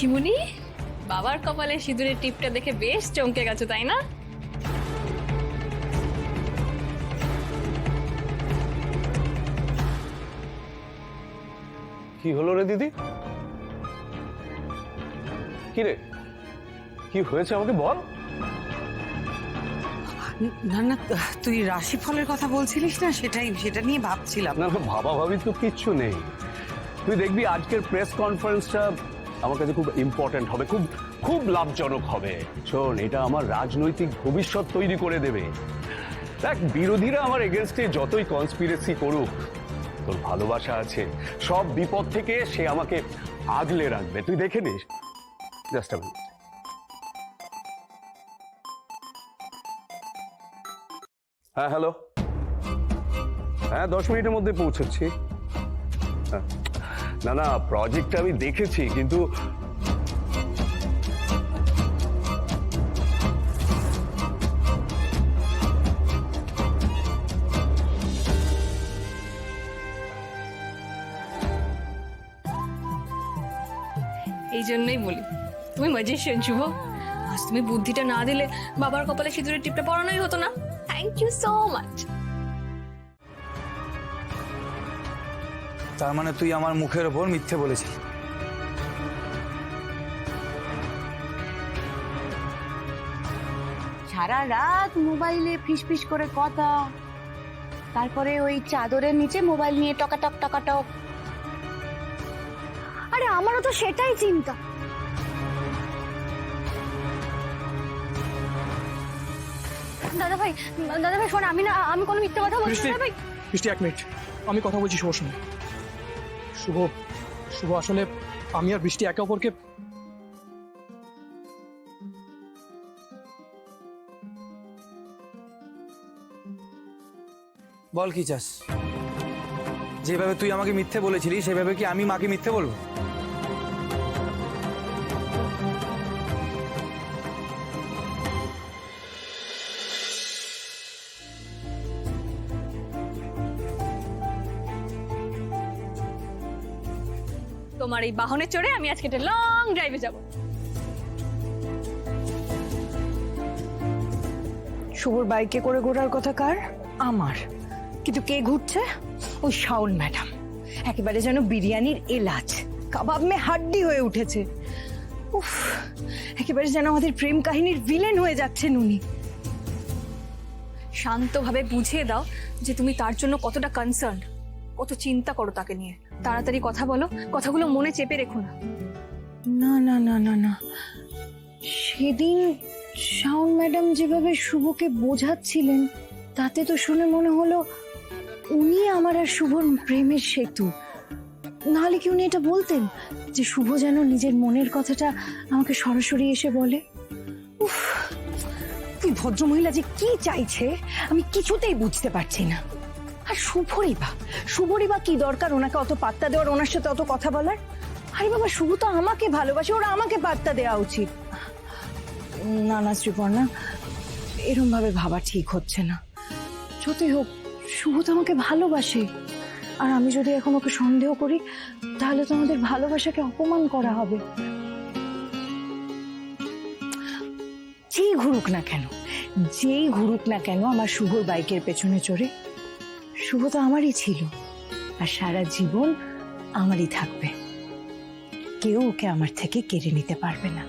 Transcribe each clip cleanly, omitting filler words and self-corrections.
পিসিমণি, বাবার কপালে সিঁদুরের টিপটা দেখে বেশ চমকে গেছো তাই না? কি হলো রে দিদি? কি রে, কি হয়েছে আমাকে বল। না না, তুই রাশিফলের কথা বলছিলিস না, সেটা নিয়ে ভাবছিলাম। না না, ভাবা ভাবি তো কিচ্ছু নেই। তুই দেখবি আজকের প্রেস কনফারেন্সটা আমার কাছে খুব ইম্পর্টেন্ট হবে, খুব খুব লাভজনক হবে। শোন, এটা আমার রাজনৈতিক ভবিষ্যৎ তৈরি করে দেবে। দেখ, বিরোধীরা আমার এগেনস্টে যতই কনস্পিরেসি করুক, তোর ভালোবাসা আছে, সব বিপদ থেকে সে আমাকে আগলে রাখবে। তুই দেখে নিস। Just a minute. হ্যাঁ হ্যালো, হ্যাঁ 10 মিনিটের মধ্যে পৌঁছচ্ছি। হ্যাঁ, না না, প্রজেক্টটা আমি দেখেছি, কিন্তু এই জন্যই বলি তুমি ম্যাজিশিয়ান শুভ। আজ তুমি বুদ্ধিটা না দিলে বাবার কপালে সিঁদুরের টিপটা পরানোই হতো না। Thank you so much. তার মানে তুই আমার মুখের ওপর মিথ্যে বলেছিস? সারা রাত মোবাইলে ফিসফিস করে কথা, তারপরে ওই চাদরের নিচে মোবাইল নিয়ে টকাটক টকাটক। আরে আমারও তো সেটাই চিন্তা। দাদা ভাই শোন, আমি কোনো মিথ্যে কথা বলছি না ভাই। বৃষ্টি, 1 মিনিট, আমি কথা বলছি। শুভ শোনো। শুভ আসলে আমি আর বৃষ্টি একে অপরকে বল কি চাস? যেভাবে তুই আমাকে মিথ্যে বলেছিলি সেভাবে কি আমি মাকে মিথ্যে বলবো? তোমার এই বাহনে চড়ে আমি আজকে একটা লং ড্রাইভে যাব। শুভর বাইকে করে ঘোরার কথা কার? আমার। কিন্তু কে ঘুরছে? ওই শাওন ম্যাডাম। একেবারে যেন বিরিয়ানির এলাচ, কাবাব মে হাড্ডি হয়ে উঠেছে। উফ, একেবারে যেন আমাদের প্রেম কাহিনীর ভিলেন হয়ে যাচ্ছেন উনি। শান্তভাবে বুঝিয়ে দাও যে তুমি তার জন্য কতটা কনসার্ন, কত চিন্তা করো তাকে নিয়ে। তাড়াতাড়ি কথা বলো, কথাগুলো মনে চেপে রেখো না। না না না না না, সেদিন শাওন ম্যাডাম যেভাবে শুভকে বোঝাচ্ছিলেন, তাতে তো শুনে মনে হলো উনি আমার আর শুভর প্রেমের সেতু। নাহলে কি উনি এটা বলতেন যে শুভ যেন নিজের মনের কথাটা আমাকে সরাসরি এসে বলে? উফ, তুই ভদ্রমহিলা যে কি চাইছে আমি কিছুতেই বুঝতে পারছি না। আর শুভরই বা কি দরকার ওনাকে অত পাত্তা দেওয়ার, ওনার সাথে অত কথা বলার? আরে বাবা, শুভ তো আমাকে ভালোবাসে, ওরা আমাকে পাত্তা দেওয়া উচিত। না না শ্রীপর্ণা, এরম ভাবে ভাবা ঠিক হচ্ছে না। যতই হোক, শুভ তো আমাকে ভালোবাসে, আর আমি যদি এখন ওকে সন্দেহ করি তাহলে তো আমাদের ভালোবাসাকে অপমান করা হবে। যেই ঘুরুক না কেন আমার শুভর বাইকের পেছনে চড়ে, শুভ তো আমারই ছিল আর সারা জীবন আমারই থাকবে। কেউ ওকে আমার থেকে কেড়ে নিতে পারবে না।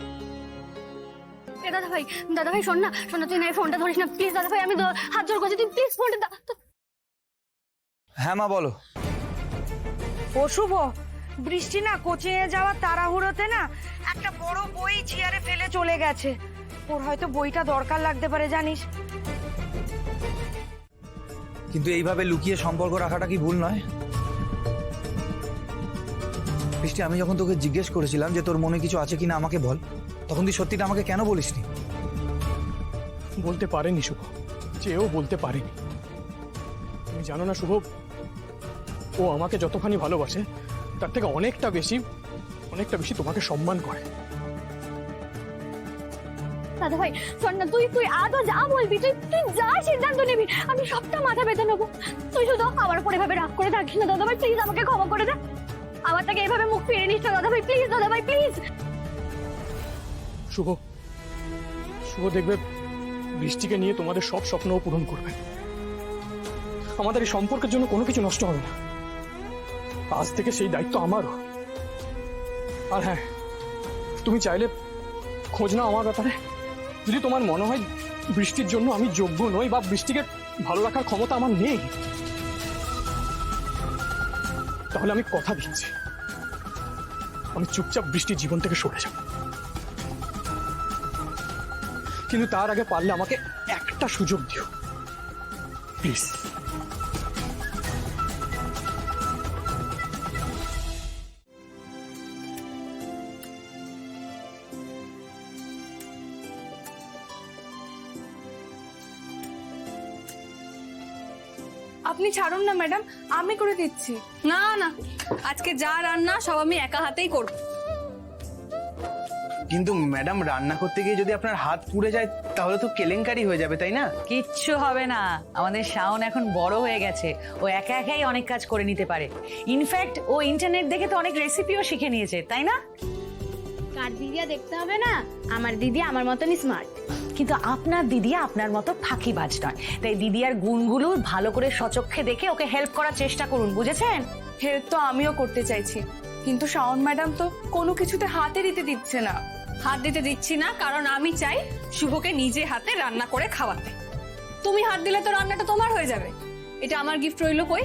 দাদা ভাই শোন না, তুই না ফোনটা ধরিস না প্লিজ। দাদা ভাই, আমি হাত জোর করছি, তুই প্লিজ ফোনটা দা। হ্যাঁ মা, বলো। ও শুভ, বৃষ্টি না কোচিং এ যাওয়ার তাড়াহুড়োতে না একটা বড় বই চেয়ারে ফেলে চলে গেছে। ওর হয়তো বইটা দরকার লাগতে পারে, জানিস। কিন্তু এইভাবে লুকিয়ে সম্পর্ক রাখাটা কি ভুল নয়? বৃষ্টি, আমি যখন তোকে জিজ্ঞেস করেছিলাম যে তোর মনে কিছু আছে কিনা আমাকে বল, তখন তুই সত্যিটা আমাকে কেন বলিসনি? বলতে পারেনি শুভ, চেয়েও বলতে পারেনি। তুমি জানো না শুভ, ও আমাকে যতখানি ভালোবাসে তার থেকে অনেকটা বেশি তোমাকে সম্মান করে। দাদা ভাই শোন না, তুই আদৌ যা বলবি, তুই যা সিদ্ধান্ত নিবি আমি সবটা মাথা পেতে নেবো। তুই শুধু আমার উপর এভাবে রাগ করে থাকিস না দাদা ভাই, প্লিজ আমাকে ক্ষমা করে দে। আমার থেকে এভাবে মুখ ফিরে নিস না দাদা ভাই, প্লিজ। দাদা ভাই প্লিজ। শুভ শুভ দেখবে বৃষ্টিকে নিয়ে তোমাদের সব স্বপ্নও পূরণ করবে। আমাদের এই সম্পর্কের জন্য কোনো কিছু নষ্ট হবে না। আজ থেকে সেই দায়িত্ব আমারও। আর হ্যাঁ, তুমি চাইলে খোঁজ নাও আমার ব্যাপারে। যদি তোমার মনে হয় বৃষ্টির জন্য আমি যোগ্য নই বা বৃষ্টিকে ভালো রাখার ক্ষমতা আমার নেই, তাহলে আমি কথা দিচ্ছি আমি চুপচাপ বৃষ্টির জীবন থেকে সরে যাব। কিন্তু তার আগে পারলে আমাকে একটা সুযোগ দিও প্লিজ। আপনি ছাড়ুন না ম্যাডাম, আমি করে দিচ্ছি। না না, আজকে যা রান্না সব আমি একা হাতেই করব। কিন্তু ম্যাডাম রান্না করতে গিয়ে যদি আপনার হাত পুড়ে যায় তাহলে তো কেলেঙ্কারি হয়ে যাবে, তাই না? কিচ্ছু হবে না, আমাদের শাওন এখন বড় হয়ে গেছে, ও একা একাই অনেক কাজ করে নিতে পারে। ইনফ্যাক্ট ও ইন্টারনেট দেখে তো অনেক রেসিপিও শিখে নিয়েছে, তাই না? কার দিদিয়া দেখতে হবে না, আমার দিদি আমার মতনই স্মার্ট। কিন্তু আপনার দিদি আপনার মতো ফাঁকিবাজ নয়, তাই দিদিয়ার গুণগুলো ভালো করে সচক্ষে দেখে ওকে হেল্প করার চেষ্টা করুন, বুঝেছেন? হেল্প তো আমিও করতে চাইছি, কিন্তু শাওন ম্যাডাম তো কোনো কিছুতে হাতে দিতে দিচ্ছে না। হাত দিতে দিচ্ছি না কারণ আমি চাই শুভকে নিজে হাতে রান্না করে খাওয়াতে। তুমি হাত দিলে তো রান্নাটা তোমার হয়ে যাবে। এটা আমার গিফট রইলো কই?